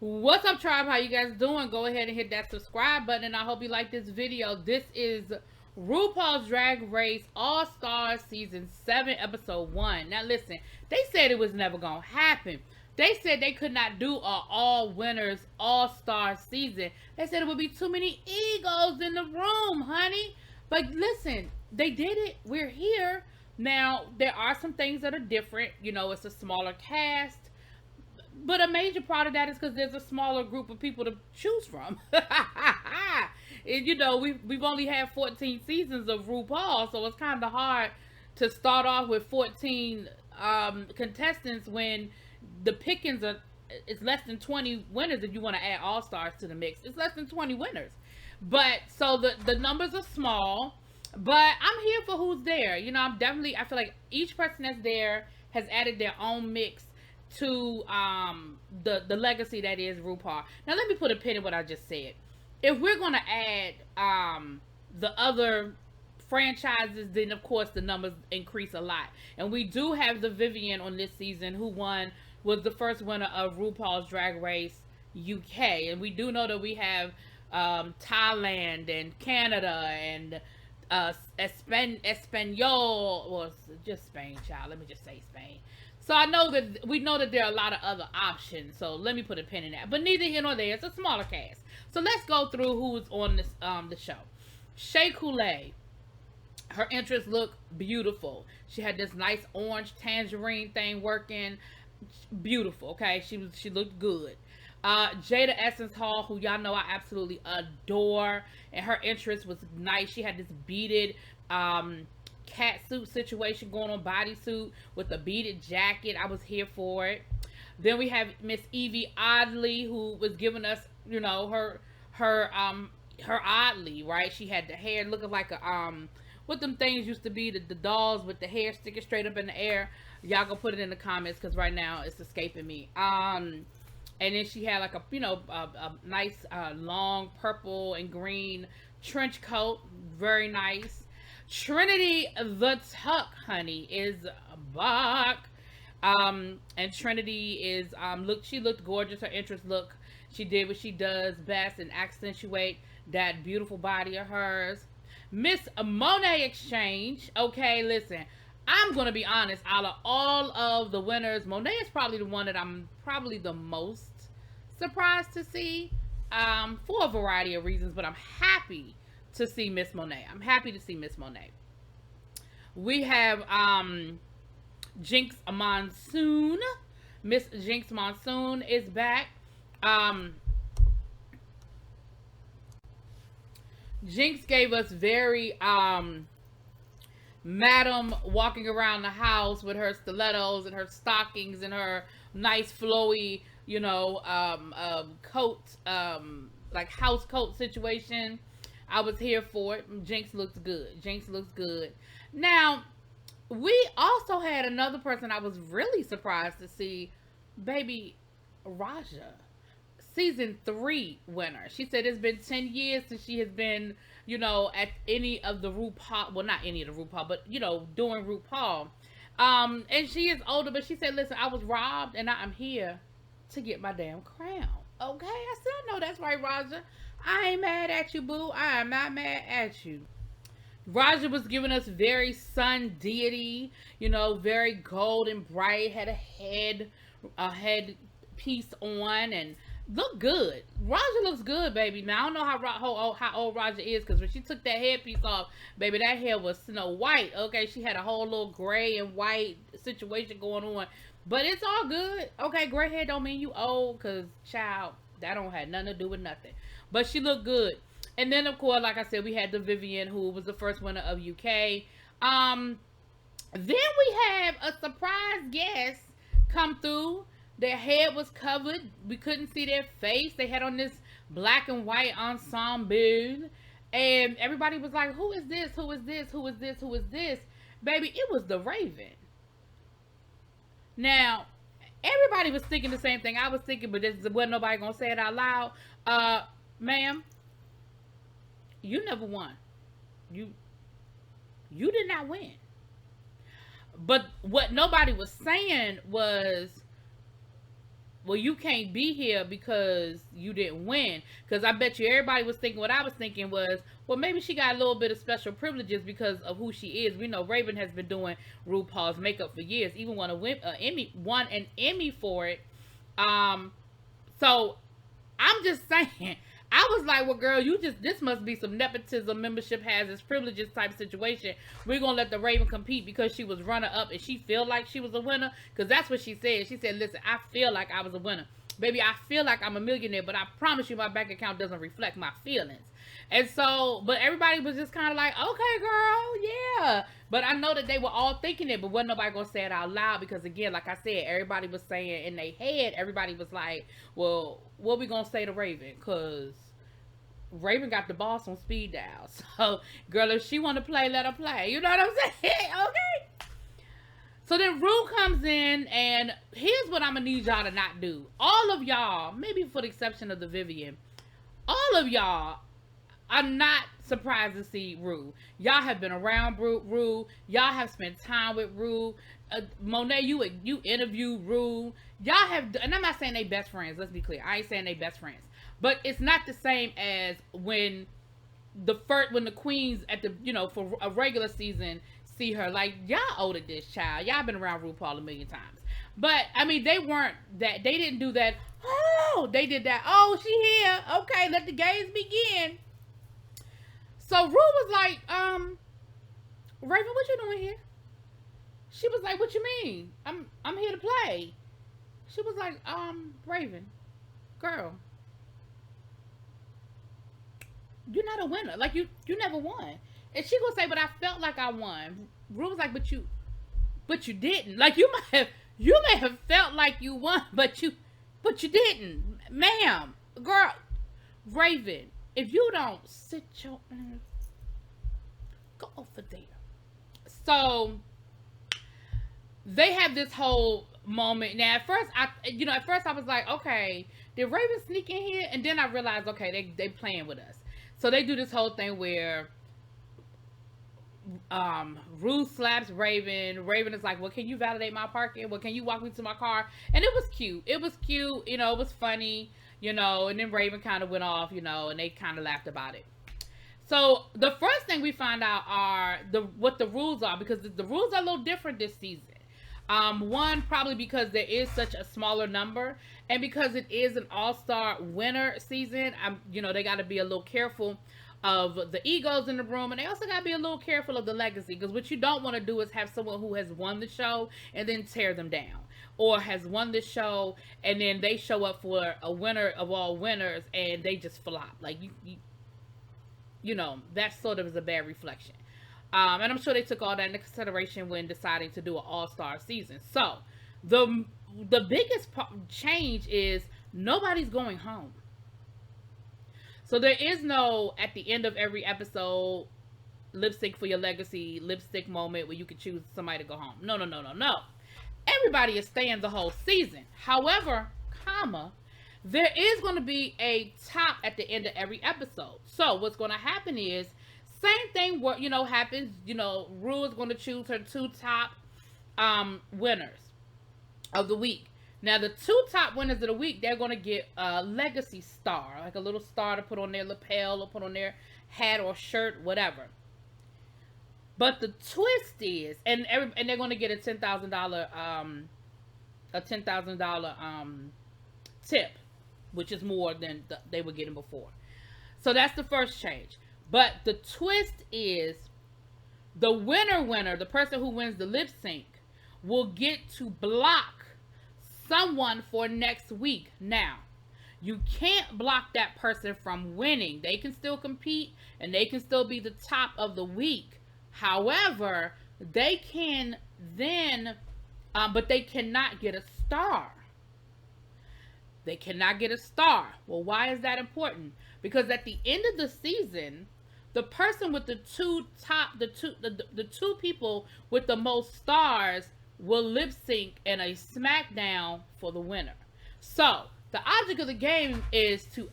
What's up, tribe? How you guys doing? Go ahead and hit that subscribe button, and I hope you like this video. This is RuPaul's Drag Race All Stars Season 7, Episode 1. Now listen, they said it was never going to happen. They said they could not do a all winners all star season. They said it would be too many egos in the room, honey. But listen, they did it. We're here. Now, there are some things that are different. You know, it's a smaller cast. But a major part of that is because there's a smaller group of people to choose from. And you know, we've only had 14 seasons of RuPaul, so it's kind of hard to start off with 14 contestants when the pickings are it's less than 20 winners. If you want to add all stars to the mix, it's less than 20 winners. But so the numbers are small. But I'm here for who's there. You know, I feel like each person that's there has added their own mix to the legacy that is RuPaul. Now let me put a pin in what I just said. If we're gonna add the other franchises, then of course the numbers increase a lot. And we do have the Vivienne on this season, who was the first winner of RuPaul's Drag Race UK. And we do know that we have Thailand and Canada and Espanol, or just Spain, child. Let me just say Spain. So we know that there are a lot of other options. So let me put a pin in that. But neither here nor there. It's a smaller cast. So let's go through who's on this the show. Shea Coulee. Her entrance looked beautiful. She had this nice orange tangerine thing working. Beautiful. Okay, she looked good. Jada Essence Hall, who y'all know I absolutely adore, and her entrance was nice. She had this beaded cat suit situation going on, bodysuit with a beaded jacket. I was here for it. Then we have Miss Evie Oddly, who was giving us, you know, her Oddly, right? She had the hair looking like a what them things used to be, the dolls with the hair sticking straight up in the air. Y'all go put it in the comments because right now it's escaping me. And then she had like a nice long purple and green trench coat, very nice. Trinity the Tuck, honey, is back. And Trinity is she looked gorgeous. Her entrance look, she did what she does best and accentuate that beautiful body of hers. Miss Monet Exchange. Okay, listen, I'm gonna be honest. Out of all of the winners, Monet is probably the one that I'm probably the most surprised to see, for a variety of reasons. But I'm happy to see Miss Monet. I'm happy to see Miss Monet. We have Jinx Monsoon. Miss Jinx Monsoon is back. Jinx gave us very madam walking around the house with her stilettos and her stockings and her nice flowy, coat, like house coat situation. I was here for it. Jinx looks good. Jinx looks good. Now, we also had another person I was really surprised to see, baby Raja, season 3 winner. She said it's been 10 years since she has been, at any of the RuPaul, well, not any of the RuPaul, but, doing RuPaul. And she is older, but she said, listen, I was robbed and I'm here to get my damn crown. Okay? I said, I know that's right, Raja. I ain't mad at you, boo. I am not mad at you. Raja was giving us very sun deity, very gold and bright, had a head piece on and looked good. Raja looks good, baby. Now, I don't know how old Raja is, because when she took that headpiece off, baby, that hair was Snow White. Okay, she had a whole little gray and white situation going on. But it's all good. Okay, gray hair don't mean you old, because, child, that don't have nothing to do with nothing. But she looked good. And then, of course, like I said, we had the Vivienne, who was the first winner of UK. Then we have a surprise guest come through. Their head was covered. We couldn't see their face. They had on this black and white ensemble. And everybody was like, who is this? Who is this? Who is this? Who is this? Baby, it was the Raven. Now, everybody was thinking the same thing I was thinking, but there wasn't nobody going to say it out loud. Ma'am, you never won. You did not win. But what nobody was saying was, well, you can't be here because you didn't win. Because I bet you everybody was thinking what I was thinking was, well, maybe she got a little bit of special privileges because of who she is. We know Raven has been doing RuPaul's makeup for years, even won won an Emmy for it. So I'm just saying. I was like, well, girl, this must be some nepotism, membership has its privileges type situation. We're going to let the Raven compete because she was runner up and she feel like she was a winner. Because that's what she said. She said, listen, I feel like I was a winner. Baby, I feel like I'm a millionaire, but I promise you my bank account doesn't reflect my feelings. And so, but everybody was just kind of like, okay, girl, yeah. But I know that they were all thinking it, but wasn't nobody going to say it out loud because, again, like I said, everybody was saying in their head, everybody was like, well, what we going to say to Raven? Because Raven got the boss on speed dial. So, girl, if she want to play, let her play. You know what I'm saying? Okay. So then Rue comes in, and here's what I'm going to need y'all to not do. All of y'all, maybe for the exception of the Vivian, all of y'all, I'm not surprised to see Rue. Y'all have been around Rue. Y'all have spent time with Rue. Monet, you interviewed Rue. Y'all have, and I'm not saying they best friends. Let's be clear. I ain't saying they best friends, but it's not the same as when the queens at the for a regular season see her. Like, y'all older this child. Y'all been around RuPaul a million times. But I mean, they weren't that. They didn't do that. Oh, they did that. Oh, she here. Okay, let the games begin. So Rue was like, Raven, what you doing here? She was like, what you mean? I'm here to play. She was like, Raven, girl, you're not a winner. Like, you never won. And she gonna say, but I felt like I won. Rue was like, but you didn't. Like, you may have felt like you won, but you didn't. Ma'am, girl, Raven, if you don't sit your go over there. So they have this whole moment. Now at first I was like, okay, did Raven sneak in here? And then I realized, okay, they playing with us. So they do this whole thing where Rue slaps Raven. Raven is like, well, can you validate my parking? Well, can you walk me to my car? And it was cute. It was funny, and then Raven kind of went off, and they kind of laughed about it. So the first thing we find out are what the rules are, because the rules are a little different this season. One, probably because there is such a smaller number, and because it is an all-star winner season, they got to be a little careful of the egos in the room, and they also got to be a little careful of the legacy, because what you don't want to do is have someone who has won the show and then tear them down, or has won the show and then they show up for a winner of all winners and they just flop. Like, that sort of is a bad reflection. And I'm sure they took all that into consideration when deciding to do an all-star season. So the biggest change is nobody's going home. So there is no, at the end of every episode, lip sync for your legacy, lipstick moment where you can choose somebody to go home. No. Everybody is staying the whole season. However, there is going to be a top at the end of every episode. So what's going to happen is, same thing what happens, Rue is going to choose her 2 top winners of the week. Now, the 2 top winners of the week, they're going to get a legacy star, like a little star to put on their lapel or put on their hat or shirt, whatever. But the twist is, and they're going to get a $10,000 tip, which is more than they were getting before. So that's the first change. But the twist is, the winner, the person who wins the lip sync, will get to block someone for next week. Now, you can't block that person from winning. They can still compete and they can still be the top of the week. However, they can then, but they cannot get a star. They cannot get a star. Well, why is that important? Because at the end of the season, the person with the two people with the most stars will lip sync in a SmackDown for the winner. So the object of the game is to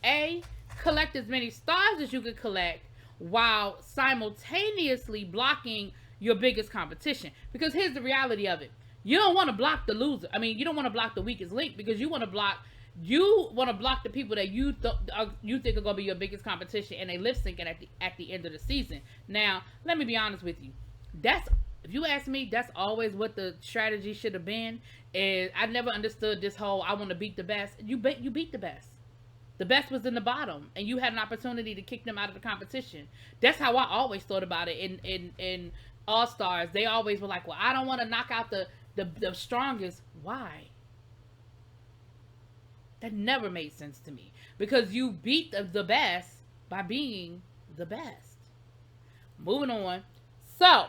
collect as many stars as you can collect while simultaneously blocking your biggest competition. Because here's the reality of it. You don't want to block the loser. I mean, you don't want to block the weakest link, because you want to block the people that you think are going to be your biggest competition, and they lip syncing at the end of the season. Now, let me be honest with you. If you ask me, that's always what the strategy should have been. Is I never understood this whole I want to beat the best. You beat the best. The best was in the bottom, and you had an opportunity to kick them out of the competition. That's how I always thought about it in All Stars. They always were like, well, I don't want to knock out the strongest. Why? That never made sense to me, because you beat the best by being the best. Moving on. So,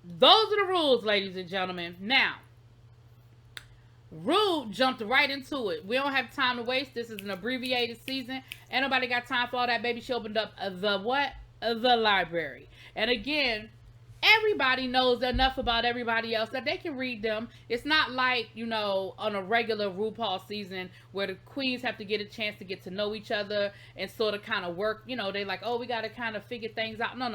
those are the rules, ladies and gentlemen. Now, Ru jumped right into it. We don't have time to waste. This is an abbreviated season. Ain't nobody got time for all that, baby. She opened up the what? The library. And again, everybody knows enough about everybody else that they can read them. It's not like, on a regular RuPaul season where the queens have to get a chance to get to know each other and sort of kind of work. They're like, oh, we got to kind of figure things out. No.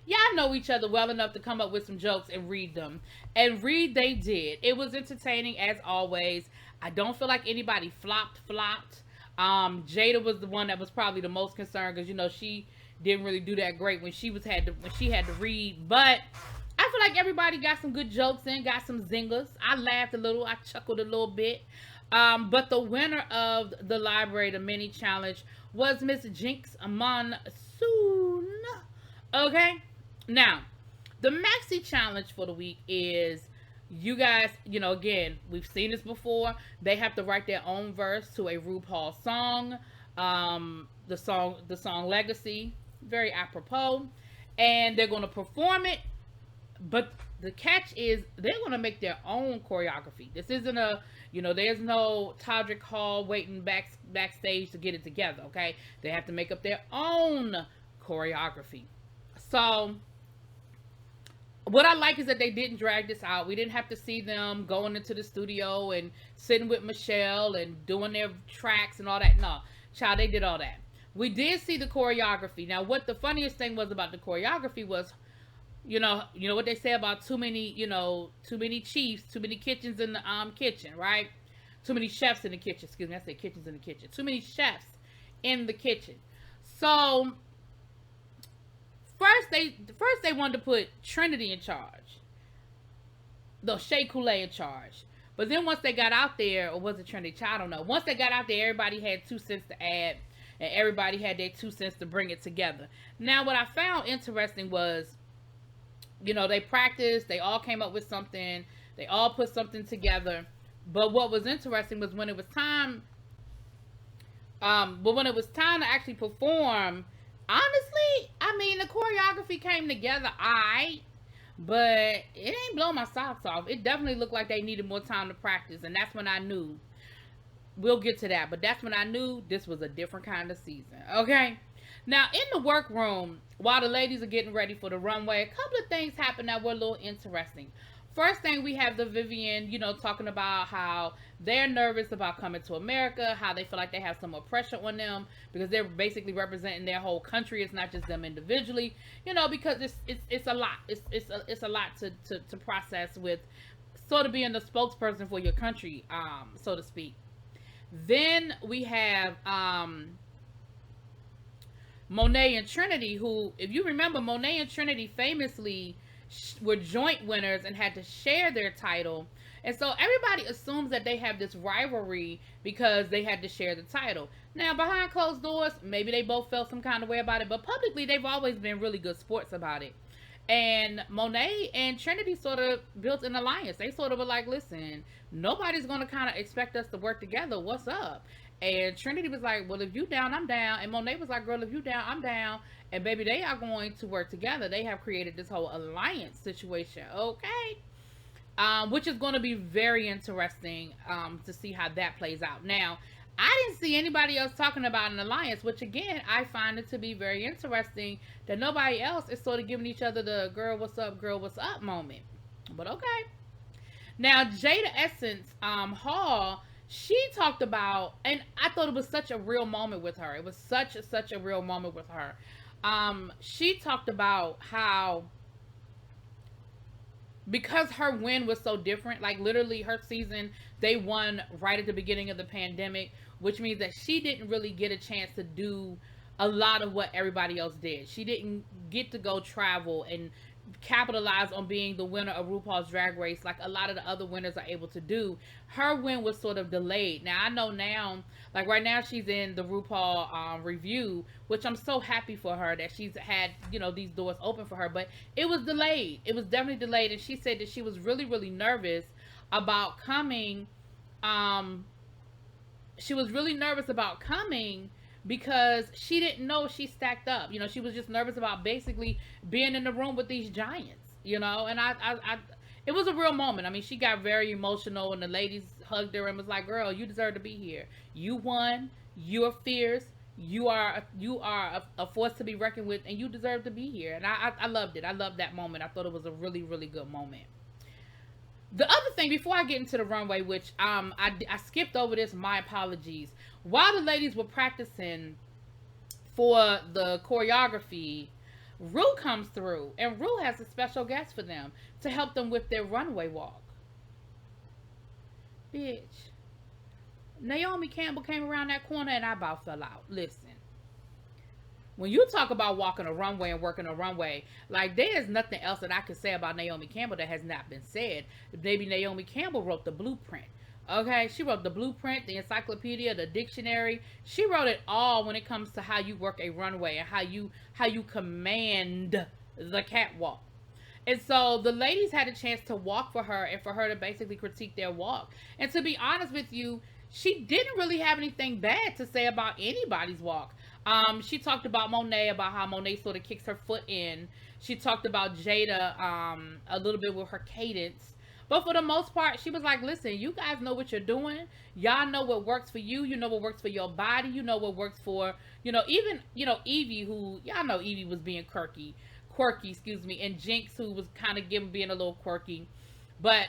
Y'all know each other well enough to come up with some jokes and read them. And read they did. It was entertaining as always. I don't feel like anybody flopped. Jada was the one that was probably the most concerned, because she didn't really do that great when she had to read. But I feel like everybody got some good jokes in, got some zingers. I laughed a little, I chuckled a little bit. But the winner of the library, the mini challenge, was Miss Jinx Monsoon. Okay. Now, the maxi challenge for the week is, you guys, again, we've seen this before. They have to write their own verse to a RuPaul song. The song Legacy, very apropos. And they're going to perform it. But the catch is, they're going to make their own choreography. This isn't there's no Todrick Hall waiting backstage to get it together, okay? They have to make up their own choreography. So, what I like is that they didn't drag this out. We didn't have to see them going into the studio and sitting with Michelle and doing their tracks and all that. No, child, they did all that. We did see the choreography. Now, what the funniest thing was about the choreography was, you know what they say about too many chiefs, too many kitchens in the kitchen, right? Too many chefs in the kitchen. Excuse me, I said kitchens in the kitchen. Too many chefs in the kitchen. So, First they wanted to put Trinity in charge. The Shea Coulee in charge. But then once they got out there, or was it Trinity? I don't know. Once they got out there, everybody had 2 cents to add. And everybody had their 2 cents to bring it together. Now, what I found interesting was, they practiced. They all came up with something. They all put something together. But what was interesting was when it was time. But when it was time to actually perform, honestly, I mean, the choreography came together, but it ain't blow my socks off. It definitely looked like they needed more time to practice, and that's when I knew. We'll get to that, but that's when I knew this was a different kind of season, okay? Now, in the workroom, while the ladies are getting ready for the runway, a couple of things happened that were a little interesting. First thing, we have the Vivienne, talking about how they're nervous about coming to America, how they feel like they have some more pressure on them because they're basically representing their whole country. It's not just them individually, because it's a lot. It's a lot to process with sort of being the spokesperson for your country, so to speak. Then we have Monet and Trinity, who, if you remember, Monet and Trinity famously were joint winners and had to share their title. And so everybody assumes that they have this rivalry because they had to share the title. Now, behind closed doors, maybe they both felt some kind of way about it, but publicly, they've always been really good sports about it. And Monet and Trinity sort of built an alliance. They sort of were like, listen, nobody's going to kind of expect us to work together. What's up? And Trinity was like, well, if you down, I'm down. And Monet was like, girl, if you down, I'm down. And baby, they are going to work together. They have created this whole alliance situation, okay? Which is going to be very interesting to see how that plays out. Now, I didn't see anybody else talking about an alliance, which again, I find it to be very interesting that nobody else is sort of giving each other the girl, what's up moment. But okay. Now, Jada Essence Hall, she talked about, and I thought it was such a real moment with her. It was such a real moment with her. She talked about how because her win was so different, like literally her season, they won right at the beginning of the pandemic, which means that she didn't really get a chance to do a lot of what everybody else did. She didn't get to go travel and capitalize on being the winner of RuPaul's Drag Race like a lot of the other winners are able to do. Her win was sort of delayed. Now I know now, like right now she's in the RuPaul review, which I'm so happy for her that she's had, you know, these doors open for her, but it was delayed. It was definitely delayed, and she said that she was really, really nervous about coming. Um, she was really nervous about coming because she didn't know she stacked up. You know, she was just nervous about basically being in the room with these giants. You know, and it was a real moment. I mean, she got very emotional, and the ladies hugged her and was like, "Girl, you deserve to be here. You won. You're fierce. You are a force to be reckoned with, and you deserve to be here." And I loved it. I loved that moment. I thought it was a really, really good moment. The other thing, before I get into the runway, which I skipped over this, my apologies. While the ladies were practicing for the choreography, Ru comes through, and Ru has a special guest for them to help them with their runway walk. Bitch. Naomi Campbell came around that corner and I about fell out. Listen. When you talk about walking a runway and working a runway, like there is nothing else that I could say about Naomi Campbell that has not been said. Maybe Naomi Campbell wrote the blueprint. Okay, she wrote the blueprint, the encyclopedia, the dictionary. She wrote it all when it comes to how you work a runway and how you command the catwalk. And so the ladies had a chance to walk for her and for her to basically critique their walk. And to be honest with you, she didn't really have anything bad to say about anybody's walk. She talked about Monet, about how Monet sort of kicks her foot in. She talked about Jada a little bit with her cadence. But for the most part, she was like, listen, you guys know what you're doing. Y'all know what works for you. You know what works for your body. You know what works for, even, Evie, who, y'all know Evie was being quirky, excuse me, and Jinx, who was kind of being a little quirky. But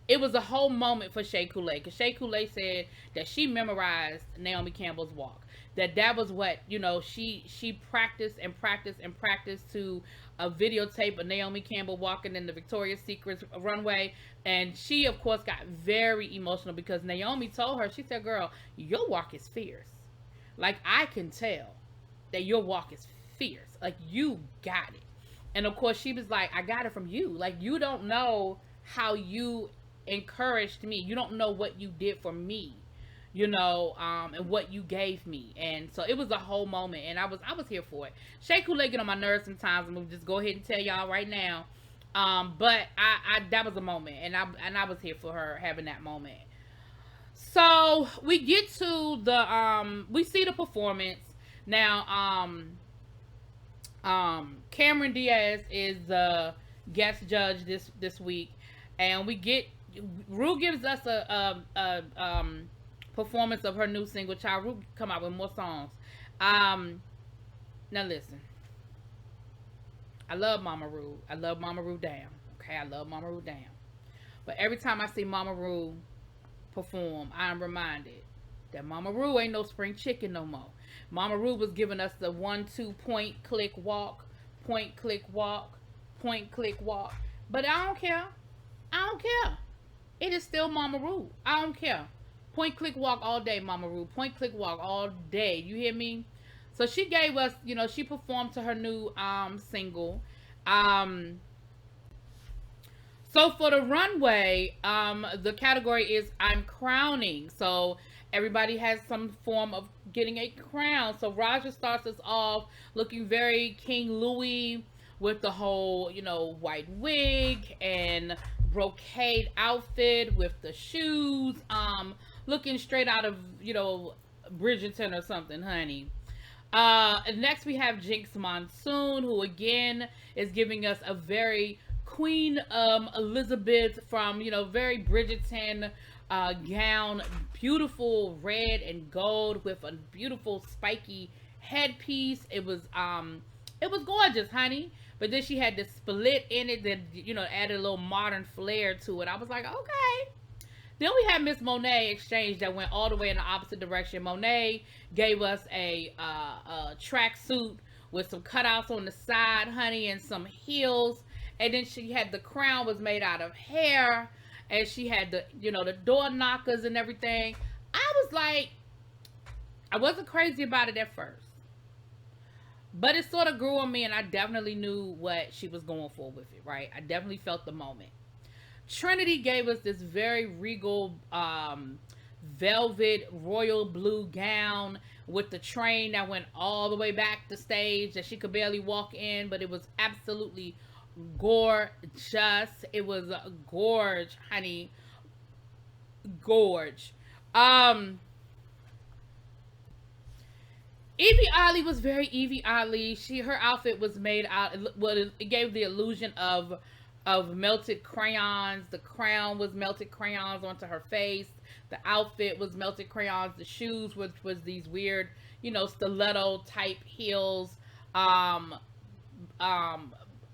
it was a whole moment for Shea Coulee, because Shea Coulee said that she memorized Naomi Campbell's walk. That was what, she practiced and practiced and practiced to a videotape of Naomi Campbell walking in the Victoria's Secret runway. And she, of course, got very emotional because Naomi told her, she said, girl, your walk is fierce. Like, I can tell that your walk is fierce. Like, you got it. And, of course, she was like, I got it from you. Like, you don't know how you encouraged me. You don't know what you did for me. And what you gave me. And so it was a whole moment, and I was here for it. Shea Coulee get on my nerves sometimes, and we'll just go ahead and tell y'all right now. But I that was a moment, and I was here for her having that moment. So we get to the we see the performance. Now Cameron Diaz is the guest judge this week, and Ru gives us a performance of her new single, Child. Ru come out with more songs. Now listen, I love Mama Ru. I love Mama Ru down. Okay, I love Mama Ru down. But every time I see Mama Ru perform, I'm reminded that Mama Ru ain't no spring chicken no more. Mama Ru was giving us the 1-2 point click walk, point click walk, point click walk. But I don't care. I don't care. It is still Mama Ru. I don't care. Point click walk all day, Mama Ru. Point click walk all day. You hear me? So she gave us, she performed to her new single. So for the runway, the category is I'm crowning. So everybody has some form of getting a crown. So Raja starts us off looking very King Louis with the whole, white wig and brocade outfit with the shoes, looking straight out of, Bridgerton or something, honey. Next we have Jinx Monsoon, who again is giving us a very Queen Elizabeth from, very Bridgerton gown, beautiful red and gold with a beautiful spiky headpiece. It was gorgeous, honey. But then she had this split in it that, added a little modern flair to it. I was like, okay. Then we had Miss Monet exchange that went all the way in the opposite direction. Monet gave us a tracksuit with some cutouts on the side, honey, and some heels. And then she had the crown was made out of hair, and she had the, the door knockers and everything. I was like, I wasn't crazy about it at first, but it sort of grew on me, and I definitely knew what she was going for with it, right? I definitely felt the moment. Trinity gave us this very regal velvet royal blue gown with the train that went all the way back the stage that she could barely walk in, but it was absolutely gorgeous. It was a gorge, honey. Gorge. Evie Oddly was very Evie Oddly. Her outfit was made out. Well, it gave the illusion of melted crayons. The crown was melted crayons onto her face. The outfit was melted crayons. The shoes, which was these weird, stiletto type heels,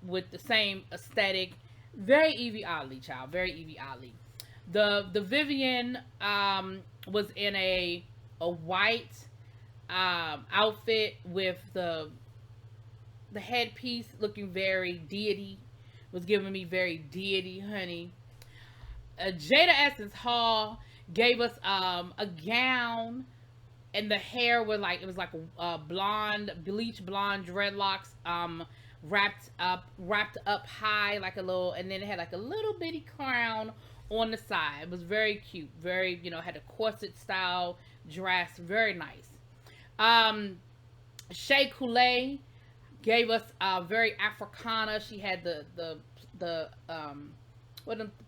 with the same aesthetic. Very Evie Oddly, child. Very Evie Oddly. The Vivian was in a white outfit with the headpiece looking very deity. Was giving me very deity, honey. Jada Essence Hall gave us a gown, and the hair was like, it was like a blonde, bleach blonde dreadlocks, wrapped up high like a little, and then it had like a little bitty crown on the side. It was very cute, very, had a corset style dress, very nice. Shea Coulee gave us very Africana. She had the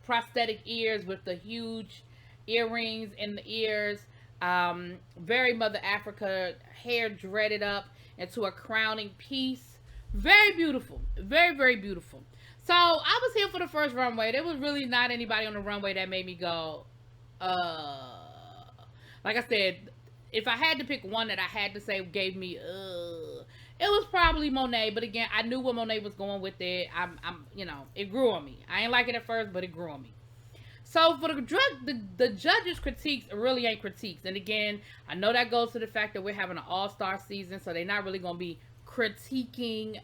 prosthetic ears with the huge earrings in the ears. Very Mother Africa, hair dreaded up into a crowning piece. Very beautiful. Very, very beautiful. So I was here for the first runway. There was really not anybody on the runway that made me go, like I said, if I had to pick one that I had to say gave me, it was probably Monet. But again, I knew where Monet was going with it. It grew on me. I ain't like it at first, but it grew on me. So for the judges' critiques really ain't critiques. And again, I know that goes to the fact that we're having an all-star season, so they're not really going to be critiquing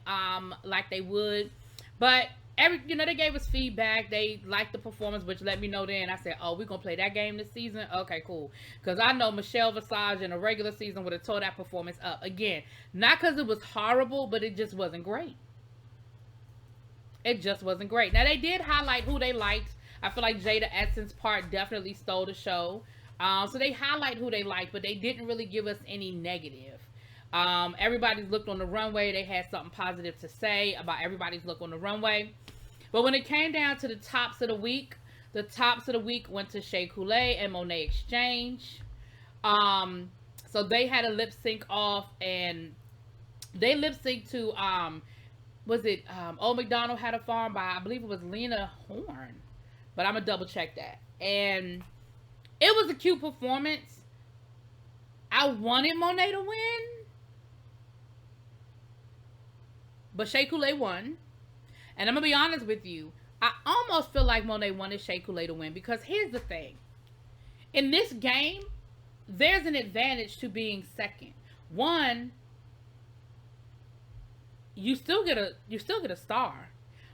like they would. But they gave us feedback. They liked the performance, which let me know then. I said, oh, we're going to play that game this season? Okay, cool. Because I know Michelle Visage in a regular season would have tore that performance up. Again, not because it was horrible, but it just wasn't great. It just wasn't great. Now, they did highlight who they liked. I feel like Jada Essence's part definitely stole the show. So they highlight who they liked, but they didn't really give us any negative. Everybody's look on the runway. They had something positive to say about everybody's look on the runway. But when it came down to the tops of the week went to Shea Coulee and Monet Exchange. So they had a lip sync off, and they lip synced to Old McDonald Had a Farm by, I believe it was Lena Horne, but I'm gonna double check that. And it was a cute performance. I wanted Monet to win, but Shea Coulee won. And I'm going to be honest with you. I almost feel like Monet wanted Shea Coulee to win, because here's the thing. In this game, there's an advantage to being second. One, you still get a star,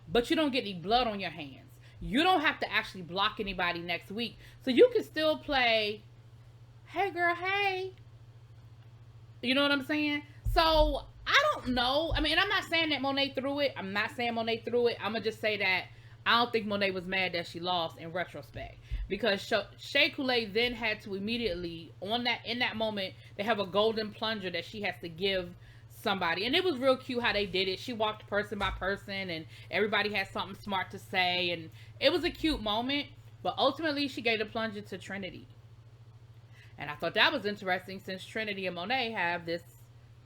but you don't get any blood on your hands. You don't have to actually block anybody next week. So you can still play, hey girl, hey. You know what I'm saying? So I don't know. I mean, I'm not saying that Monet threw it. I'm not saying Monet threw it. I'm going to just say that I don't think Monet was mad that she lost in retrospect. Because Shea Coulee then had to immediately, in that moment, they have a golden plunger that she has to give somebody. And it was real cute how they did it. She walked person by person, and everybody had something smart to say. And it was a cute moment. But ultimately, she gave the plunger to Trinity. And I thought that was interesting, since Trinity and Monet have this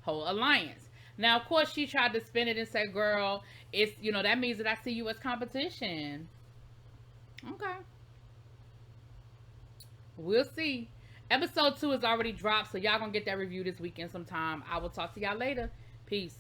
whole alliance. Now, of course, she tried to spin it and say, girl, it's, that means that I see you as competition. Okay. We'll see. Episode 2 is already dropped, so y'all gonna get that review this weekend sometime. I will talk to y'all later. Peace.